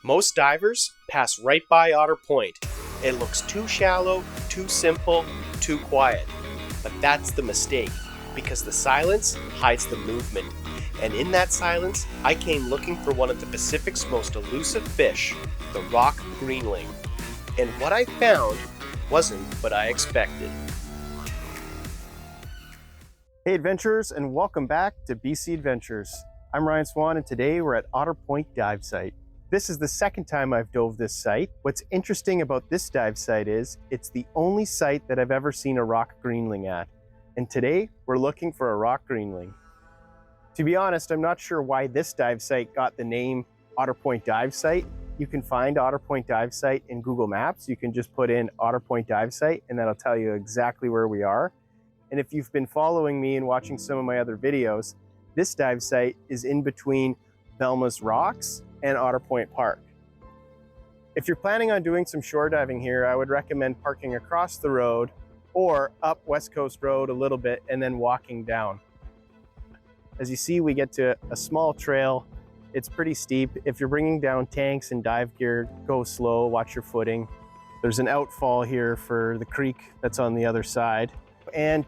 Most divers pass right by Otter Point. It looks too shallow, too simple, too quiet. But that's the mistake, because the silence hides the movement. And in that silence, I came looking for one of the Pacific's most elusive fish, the rock greenling. And what I found wasn't what I expected. Hey adventurers, and welcome back to BC Adventures. I'm Ryan Swan, and today we're at Otter Point Dive Site. This is the second time I've dove this site. What's interesting about this dive site is it's the only site that I've ever seen a rock greenling at. And today we're looking for a rock greenling. To be honest, I'm not sure why this dive site got the name Otter Point Dive Site. You can find Otter Point Dive Site in Google Maps. You can just put in Otter Point Dive Site and that'll tell you exactly where we are. And if you've been following me and watching some of my other videos, this dive site is in between Velma's Rocks and Otter Point Park. If you're planning on doing some shore diving here, I would recommend parking across the road or up West Coast Road a little bit and then walking down. As you see, we get to a small trail. It's pretty steep. If you're bringing down tanks and dive gear, go slow, watch your footing. There's an outfall here for the creek that's on the other side. And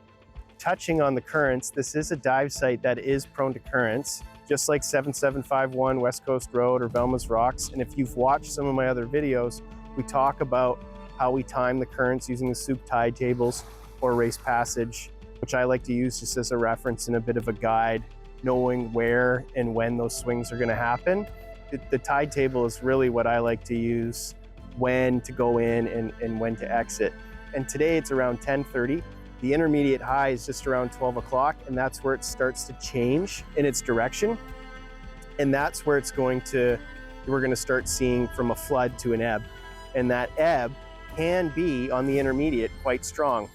touching on the currents, this is a dive site that is prone to currents, just like 7751 West Coast Road or Velma's Rocks. And if you've watched some of my other videos, we talk about how we time the currents using the Sooke tide tables or Race Passage, which I like to use just as a reference and a bit of a guide, knowing where and when those swings are going to happen. The tide table is really what I like to use when to go in and when to exit. And today it's around 10:30. The intermediate high is just around 12 o'clock, and that's where it starts to change in its direction. And that's where we're going to start seeing from a flood to an ebb. And that ebb can be on the intermediate quite strong.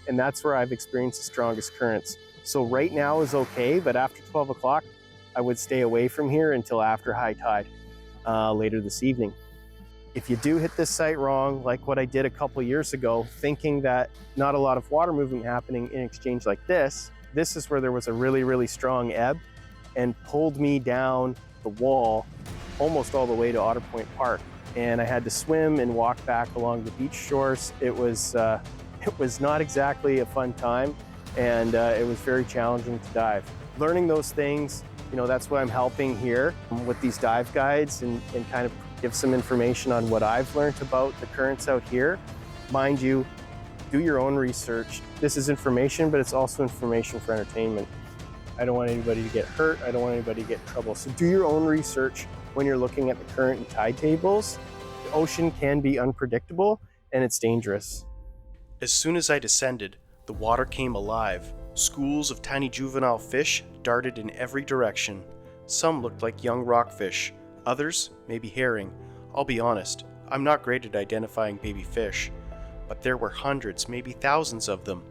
And that's where I've experienced the strongest currents. So right now is okay, but after 12 o'clock, I would stay away from here until after high tide later this evening. If you do hit this site wrong, like what I did a couple years ago, thinking that not a lot of water movement happening in exchange like this is where there was a really, really strong ebb and pulled me down the wall almost all the way to Otter Point Park. And I had to swim and walk back along the beach shores. It was not exactly a fun time, and it was very challenging to dive. Learning those things, that's what I'm helping here with these dive guides and kind of give some information on what I've learned about the currents out here. Mind you, do your own research. This is information, but it's also information for entertainment. I don't want anybody to get hurt. I don't want anybody to get in trouble. So do your own research when you're looking at the current and tide tables. The ocean can be unpredictable and it's dangerous. As soon as I descended, the water came alive. Schools of tiny juvenile fish darted in every direction. Some looked like young rockfish. Others, maybe herring. I'll be honest, I'm not great at identifying baby fish, but there were hundreds, maybe thousands of them.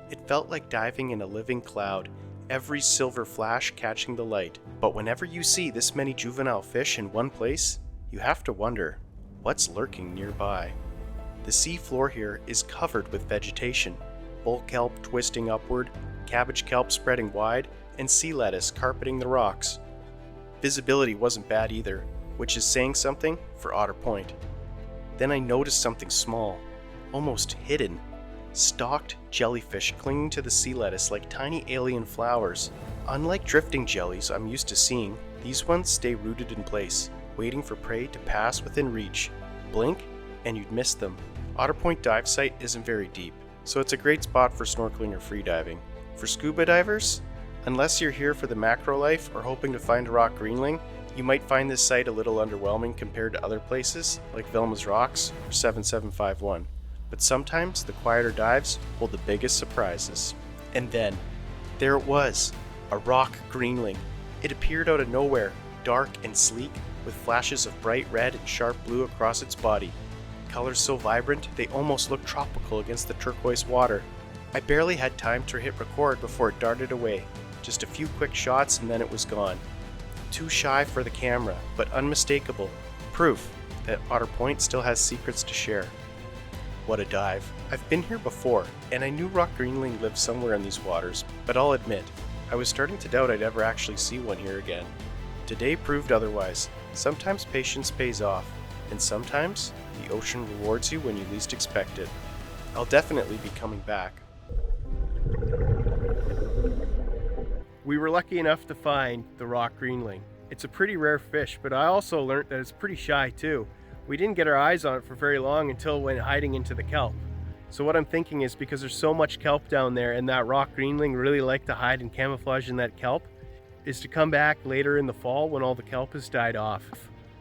It felt like diving in a living cloud, every silver flash catching the light. But whenever you see this many juvenile fish in one place, you have to wonder, what's lurking nearby? The sea floor here is covered with vegetation, bull kelp twisting upward, cabbage kelp spreading wide, and sea lettuce carpeting the rocks. Visibility wasn't bad either, which is saying something for Otter Point. Then I noticed something small, almost hidden. Stalked jellyfish clinging to the sea lettuce like tiny alien flowers. Unlike drifting jellies I'm used to seeing, these ones stay rooted in place, waiting for prey to pass within reach. Blink, and you'd miss them. Otter Point Dive Site isn't very deep, so it's a great spot for snorkeling or freediving. For scuba divers, unless you're here for the macro life or hoping to find a rock greenling, you might find this site a little underwhelming compared to other places like Velma's Rocks or 7751. But sometimes the quieter dives hold the biggest surprises. And then, there it was, a rock greenling. It appeared out of nowhere, dark and sleek, with flashes of bright red and sharp blue across its body. Colors so vibrant they almost looked tropical against the turquoise water. I barely had time to hit record before it darted away. Just a few quick shots and then it was gone. Too shy for the camera, but unmistakable. Proof that Otter Point still has secrets to share. What a dive. I've been here before, and I knew rock greenling lived somewhere in these waters, but I'll admit, I was starting to doubt I'd ever actually see one here again. Today proved otherwise. Sometimes patience pays off. And sometimes, the ocean rewards you when you least expect it. I'll definitely be coming back. We were lucky enough to find the rock greenling. It's a pretty rare fish, but I also learned that it's pretty shy too. We didn't get our eyes on it for very long until it went hiding into the kelp. So what I'm thinking is, because there's so much kelp down there and that rock greenling really like to hide and camouflage in that kelp, is to come back later in the fall when all the kelp has died off.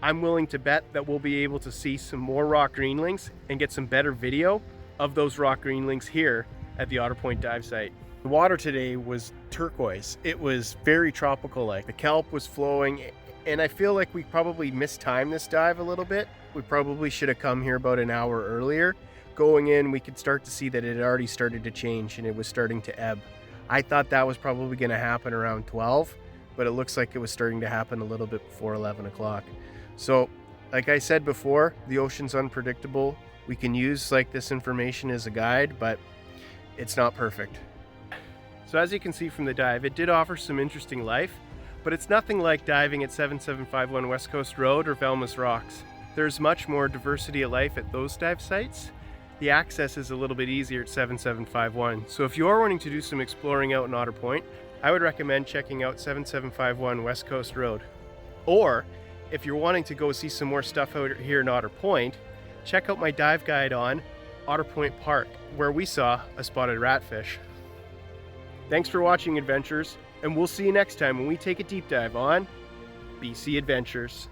I'm willing to bet that we'll be able to see some more rock greenlings and get some better video of those rock greenlings here at the Otter Point dive site. The water today was turquoise. It was very tropical like. The kelp was flowing, and I feel like we probably mistimed this dive a little bit. We probably should have come here about an hour earlier. Going in, we could start to see that it had already started to change and it was starting to ebb. I thought that was probably going to happen around 12, but it looks like it was starting to happen a little bit before 11 o'clock. So, like I said before, the ocean's unpredictable. We can use this information as a guide, but it's not perfect. So as you can see from the dive, it did offer some interesting life, but it's nothing like diving at 7751 West Coast Road or Velmus Rocks. There's much more diversity of life at those dive sites. The access is a little bit easier at 7751. So if you are wanting to do some exploring out in Otter Point, I would recommend checking out 7751 West Coast Road. Or if you're wanting to go see some more stuff out here in Otter Point, check out my dive guide on Otter Point Park, where we saw a spotted ratfish. Thanks for watching, adventurers, and we'll see you next time when we take a deep dive on BC Adventures.